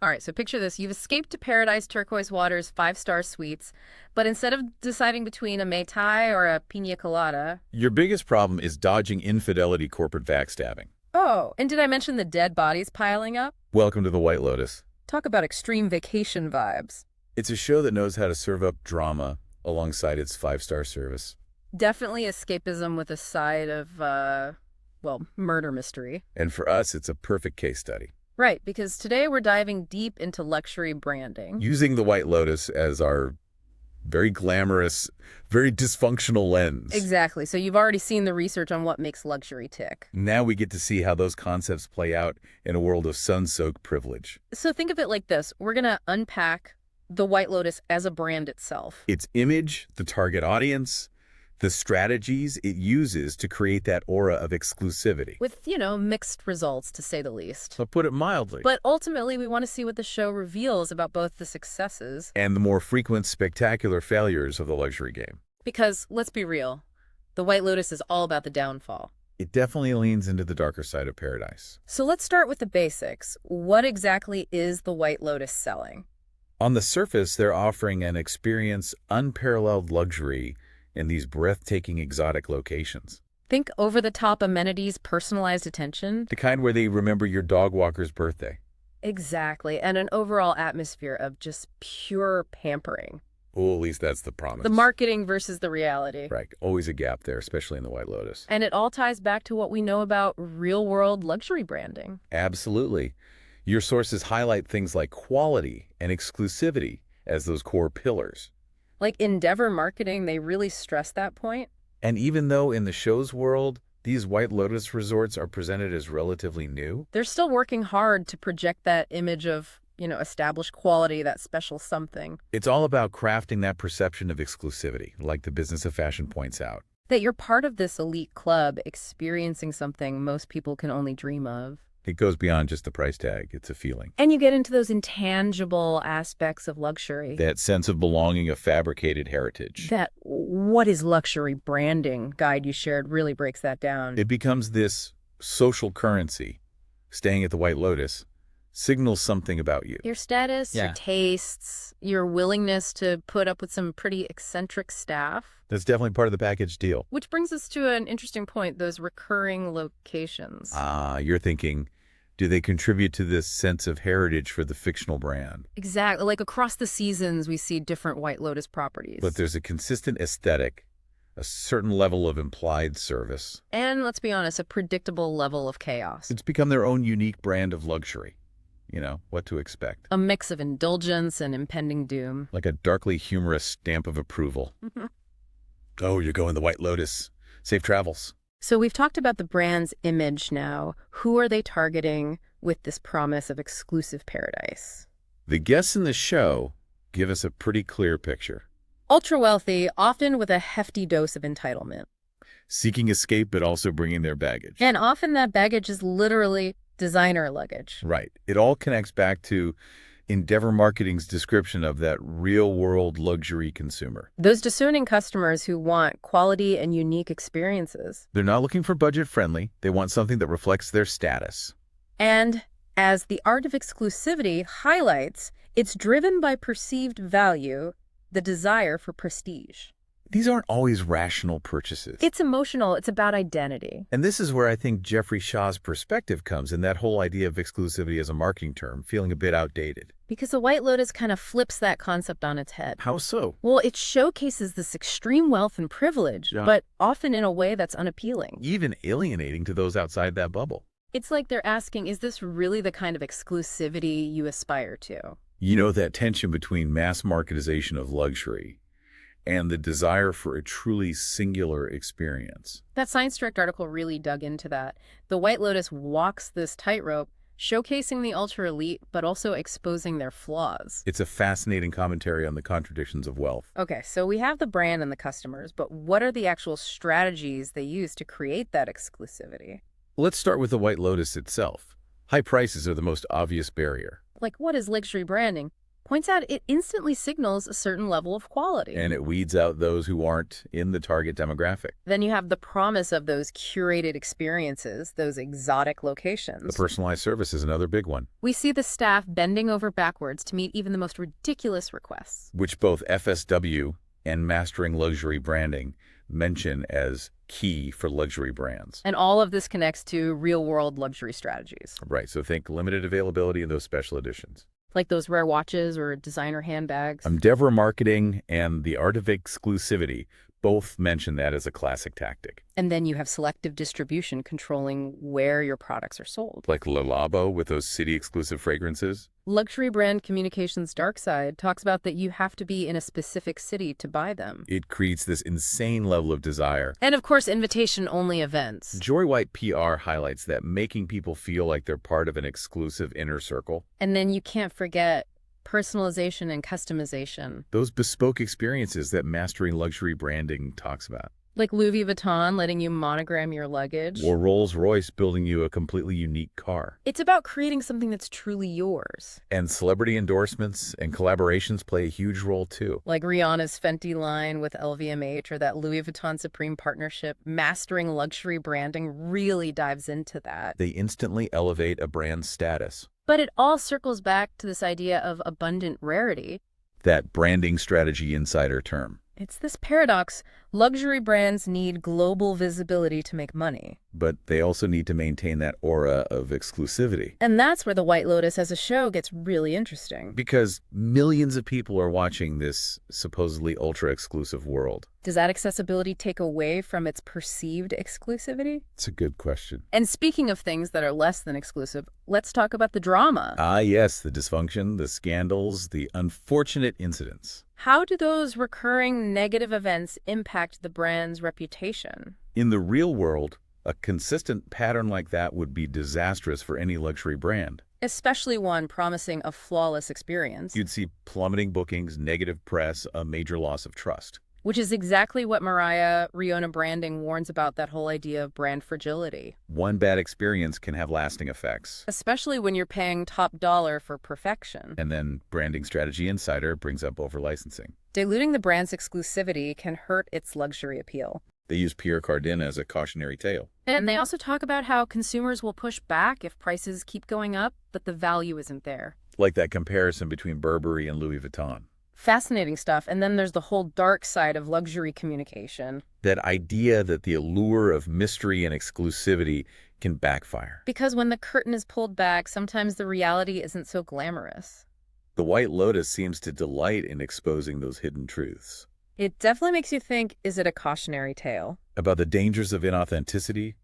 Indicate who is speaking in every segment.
Speaker 1: All right, so picture this. You've escaped to Paradise Turquoise Waters five-star suites, but instead of deciding between a Mai Tai or a pina colada.
Speaker 2: Your biggest problem is dodging infidelity corporate backstabbing.
Speaker 1: Oh, and did I mention the dead bodies piling up?
Speaker 2: Welcome to the White Lotus.
Speaker 1: Talk about extreme vacation vibes.
Speaker 2: It's a show that knows how to serve up drama alongside its five-star service.
Speaker 1: Definitely escapism with a side of, well, murder mystery.
Speaker 2: And for us, it's a perfect case study.
Speaker 1: Right, because today we're diving deep into luxury branding.
Speaker 2: Using the White Lotus as our very glamorous, very dysfunctional lens.
Speaker 1: Exactly. So you've already seen the research on what makes luxury tick.
Speaker 2: Now we get to see how those concepts play out in a world of sun-soaked privilege.
Speaker 1: So think of it like this. We're going to unpack the White Lotus as a brand itself.
Speaker 2: Its image, the target audience, the strategies it uses to create that aura of exclusivity.
Speaker 1: With, mixed results, to say the least.
Speaker 2: To put it mildly.
Speaker 1: But ultimately, we want to see what the show reveals about both the successes
Speaker 2: and the more frequent spectacular failures of the luxury game.
Speaker 1: Because, let's be real, the White Lotus is all about the downfall.
Speaker 2: It definitely leans into the darker side of paradise.
Speaker 1: So let's start with the basics. What exactly is the White Lotus selling?
Speaker 2: On the surface, they're offering an experience unparalleled luxury in these breathtaking exotic locations.
Speaker 1: Think over-the-top amenities, personalized attention.
Speaker 2: The kind where they remember your dog walker's birthday.
Speaker 1: Exactly, and an overall atmosphere of just pure pampering.
Speaker 2: Oh, at least that's the promise.
Speaker 1: The marketing versus the reality.
Speaker 2: Right, always a gap there, especially in the White Lotus.
Speaker 1: And it all ties back to what we know about real-world luxury branding.
Speaker 2: Absolutely. Your sources highlight things like quality and exclusivity as those core pillars.
Speaker 1: Like Endeavor Marketing, they really stress that point.
Speaker 2: And even though in the show's world, these White Lotus resorts are presented as relatively new,
Speaker 1: they're still working hard to project that image of, established quality, that special something.
Speaker 2: it's all about crafting that perception of exclusivity, like the Business of Fashion points out.
Speaker 1: That you're part of this elite club experiencing something most people can only dream of.
Speaker 2: It goes beyond just the price tag. It's a feeling.
Speaker 1: And you get into those intangible aspects of luxury.
Speaker 2: That sense of belonging, of fabricated heritage.
Speaker 1: That what is luxury branding guide you shared really breaks that down.
Speaker 2: It becomes this social currency. Staying at the White Lotus signals something about you.
Speaker 1: Your status, your tastes, your willingness to put up with some pretty eccentric staff.
Speaker 2: That's definitely part of the package deal.
Speaker 1: Which brings us to an interesting point, those recurring locations.
Speaker 2: You're thinking, do they contribute to this sense of heritage for the fictional brand?
Speaker 1: Exactly. Like across the seasons, we see different White Lotus properties.
Speaker 2: But there's a consistent aesthetic, a certain level of implied service.
Speaker 1: And let's be honest, a predictable level of chaos.
Speaker 2: It's become their own unique brand of luxury. You know, what to expect.
Speaker 1: A mix of indulgence and impending doom.
Speaker 2: Like a darkly humorous stamp of approval. Oh, you're going the White Lotus. Safe travels.
Speaker 1: So we've talked about the brand's image now. Who are they targeting with this promise of exclusive paradise?
Speaker 2: The guests in the show give us a pretty clear picture.
Speaker 1: Ultra wealthy, often with a hefty dose of entitlement.
Speaker 2: Seeking escape, but also bringing their baggage.
Speaker 1: And often that baggage is literally designer luggage.
Speaker 2: Right. It all connects back to Endeavor Marketing's description of that real-world luxury consumer.
Speaker 1: Those discerning customers who want quality and unique experiences.
Speaker 2: They're not looking for budget-friendly. They want something that reflects their status.
Speaker 1: And as the art of exclusivity highlights, it's driven by perceived value, the desire for prestige.
Speaker 2: These aren't always rational purchases.
Speaker 1: It's emotional. It's about identity.
Speaker 2: And this is where I think Jeffrey Shaw's perspective comes in, that whole idea of exclusivity as a marketing term, feeling a bit outdated.
Speaker 1: Because the White Lotus kind of flips that concept on its head.
Speaker 2: How so?
Speaker 1: Well, it showcases this extreme wealth and privilege, but often in a way that's unappealing.
Speaker 2: Even alienating to those outside that bubble.
Speaker 1: It's like they're asking, is this really the kind of exclusivity you aspire to?
Speaker 2: You know, that tension between mass marketization of luxury and the desire for a truly singular experience.
Speaker 1: That Science Direct article really dug into that. The White Lotus walks this tightrope, showcasing the ultra-elite, but also exposing their flaws.
Speaker 2: It's a fascinating commentary on the contradictions of wealth.
Speaker 1: Okay, so we have the brand and the customers, but what are the actual strategies they use to create that exclusivity?
Speaker 2: Let's start with the White Lotus itself. High prices are the most obvious barrier.
Speaker 1: Like, what is luxury branding? points out it instantly signals a certain level of quality.
Speaker 2: And it weeds out those who aren't in the target demographic.
Speaker 1: Then you have the promise of those curated experiences, those exotic
Speaker 2: The
Speaker 1: locations.
Speaker 2: personalized service is another big one,
Speaker 1: We see the staff bending over backwards to meet even the most ridiculous requests.
Speaker 2: which both FSW and Mastering Luxury Branding mention as key for luxury brands.
Speaker 1: And all of this connects to real-world luxury strategies,
Speaker 2: Right, so think limited availability in those special editions.
Speaker 1: like those rare watches or designer handbags.
Speaker 2: Endeavor marketing and the art of exclusivity both mention that as a classic tactic.
Speaker 1: And then you have selective distribution controlling where your products are sold.
Speaker 2: Like Le Labo with those city-exclusive fragrances.
Speaker 1: Luxury brand communication's dark side talks about that you have to be in a specific city to buy them.
Speaker 2: It creates this insane level of desire.
Speaker 1: And of course, invitation-only events.
Speaker 2: Joy White PR highlights that making people feel like they're part of an exclusive inner circle.
Speaker 1: And then you can't forget personalization and customization.
Speaker 2: Those bespoke experiences that Mastering Luxury Branding talks about.
Speaker 1: Like Louis Vuitton letting you monogram your luggage.
Speaker 2: Or Rolls-Royce building you a completely unique car.
Speaker 1: It's about creating something that's truly yours.
Speaker 2: And celebrity endorsements and collaborations play a huge role too.
Speaker 1: Like Rihanna's Fenty line with LVMH or that Louis Vuitton Supreme partnership. Mastering luxury branding really dives into that.
Speaker 2: They instantly elevate a brand's status.
Speaker 1: But it all circles back to this idea of abundant rarity.
Speaker 2: That branding strategy insider term.
Speaker 1: It's this paradox. Luxury brands need global visibility to make money.
Speaker 2: But they also need to maintain that aura of exclusivity.
Speaker 1: And that's where the White Lotus as a show gets really interesting.
Speaker 2: Because millions of people are watching this supposedly ultra-exclusive world.
Speaker 1: Does that accessibility take away from its perceived exclusivity?
Speaker 2: It's a good question.
Speaker 1: And speaking of things that are less than exclusive, let's talk about the drama.
Speaker 2: Ah, yes, the dysfunction, the scandals, the unfortunate incidents.
Speaker 1: How do those recurring negative events impact the brand's reputation?
Speaker 2: In the real world, a consistent pattern like that would be disastrous for any luxury brand.
Speaker 1: Especially one promising a flawless experience.
Speaker 2: You'd see plummeting bookings, negative press, a major loss of trust.
Speaker 1: Which is exactly what Mariah Riona Branding warns about, that whole idea of brand fragility.
Speaker 2: One bad experience can have lasting effects.
Speaker 1: Especially when you're paying top dollar for perfection.
Speaker 2: And then Branding Strategy Insider brings up over-licensing.
Speaker 1: Diluting the brand's exclusivity can hurt its luxury appeal.
Speaker 2: They use Pierre Cardin as a cautionary tale.
Speaker 1: And they also talk about how consumers will push back if prices keep going up, but the value isn't there.
Speaker 2: Like that comparison between Burberry and Louis Vuitton.
Speaker 1: Fascinating stuff. And then there's the whole dark side of luxury communication.
Speaker 2: That idea that the allure of mystery and exclusivity can backfire.
Speaker 1: Because when the curtain is pulled back, sometimes the reality isn't so glamorous.
Speaker 2: The White Lotus seems to delight in exposing those hidden truths.
Speaker 1: It definitely makes you think, is it a cautionary tale?
Speaker 2: About the dangers of inauthenticity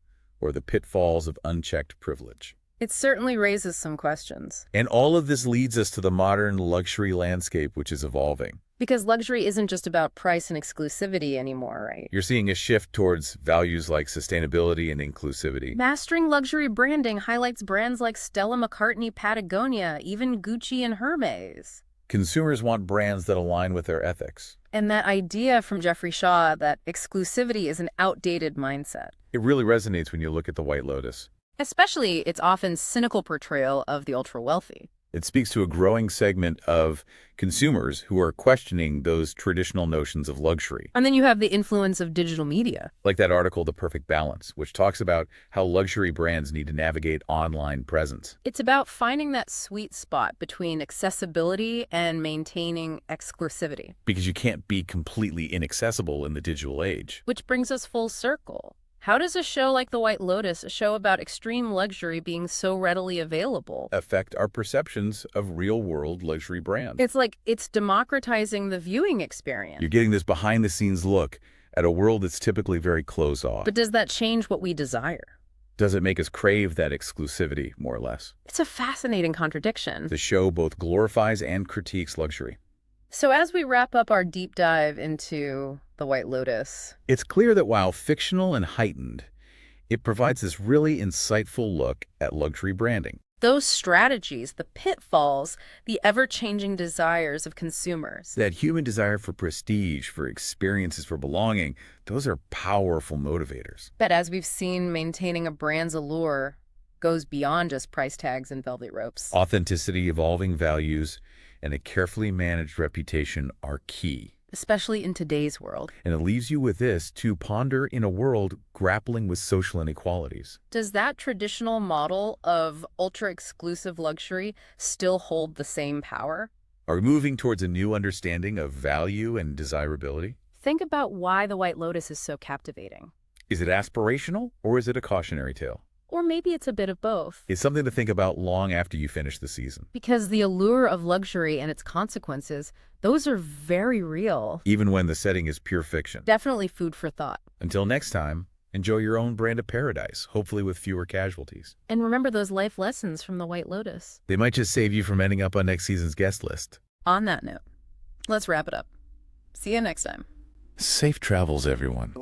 Speaker 2: or the pitfalls of unchecked privilege.
Speaker 1: It certainly raises some questions.
Speaker 2: And all of this leads us to the modern luxury landscape, which is evolving.
Speaker 1: Because luxury isn't just about price and exclusivity anymore, right?
Speaker 2: You're seeing a shift towards values like sustainability and inclusivity.
Speaker 1: Mastering luxury branding highlights brands like Stella McCartney, Patagonia, even Gucci and Hermes.
Speaker 2: Consumers want brands that align with their ethics.
Speaker 1: And that idea from Jeffrey Shaw that exclusivity is an outdated mindset.
Speaker 2: It really resonates when you look at the White Lotus.
Speaker 1: Especially its often cynical portrayal of the ultra-wealthy.
Speaker 2: It speaks to a growing segment of consumers who are questioning those traditional notions of luxury.
Speaker 1: And then you have the influence of digital media.
Speaker 2: Like that article, The Perfect Balance, which talks about how luxury brands need to navigate online presence.
Speaker 1: It's about finding that sweet spot between accessibility and maintaining exclusivity.
Speaker 2: Because you can't be completely inaccessible in the digital age.
Speaker 1: Which brings us full circle. How does a show like The White Lotus, a show about extreme luxury being so readily available,
Speaker 2: affect our perceptions of real-world luxury brands?
Speaker 1: It's like it's democratizing the viewing experience.
Speaker 2: You're getting this behind-the-scenes look at a world that's typically very closed off.
Speaker 1: But does that change what we desire?
Speaker 2: Does it make us crave that exclusivity, more or less?
Speaker 1: It's a fascinating contradiction.
Speaker 2: The show both glorifies and critiques luxury.
Speaker 1: So as we wrap up our deep dive into The White Lotus,
Speaker 2: it's clear that while fictional and heightened, it provides this really insightful look at luxury branding.
Speaker 1: Those strategies, the pitfalls, the ever-changing desires of consumers.
Speaker 2: That human desire for prestige, for experiences, for belonging, those are powerful motivators.
Speaker 1: But as we've seen, maintaining a brand's allure goes beyond just price tags and velvet ropes.
Speaker 2: Authenticity, evolving values, and a carefully managed reputation are key.
Speaker 1: Especially in today's world.
Speaker 2: And it leaves you with this to ponder in a world grappling with social inequalities.
Speaker 1: Does that traditional model of ultra-exclusive luxury still hold the same power?
Speaker 2: Are we moving towards a new understanding of value and desirability?
Speaker 1: Think about why the White Lotus is so captivating.
Speaker 2: Is it aspirational or is it a cautionary tale?
Speaker 1: Or maybe it's a bit of both.
Speaker 2: It's something to think about long after you finish the season.
Speaker 1: Because the allure of luxury and its consequences, those are very real.
Speaker 2: Even when the setting is pure fiction.
Speaker 1: Definitely food for thought.
Speaker 2: Until next time, enjoy your own brand of paradise, hopefully with fewer casualties.
Speaker 1: And remember those life lessons from the White Lotus.
Speaker 2: They might just save you from ending up on next season's guest list.
Speaker 1: On that note, let's wrap it up. See you next time.
Speaker 2: Safe travels, everyone.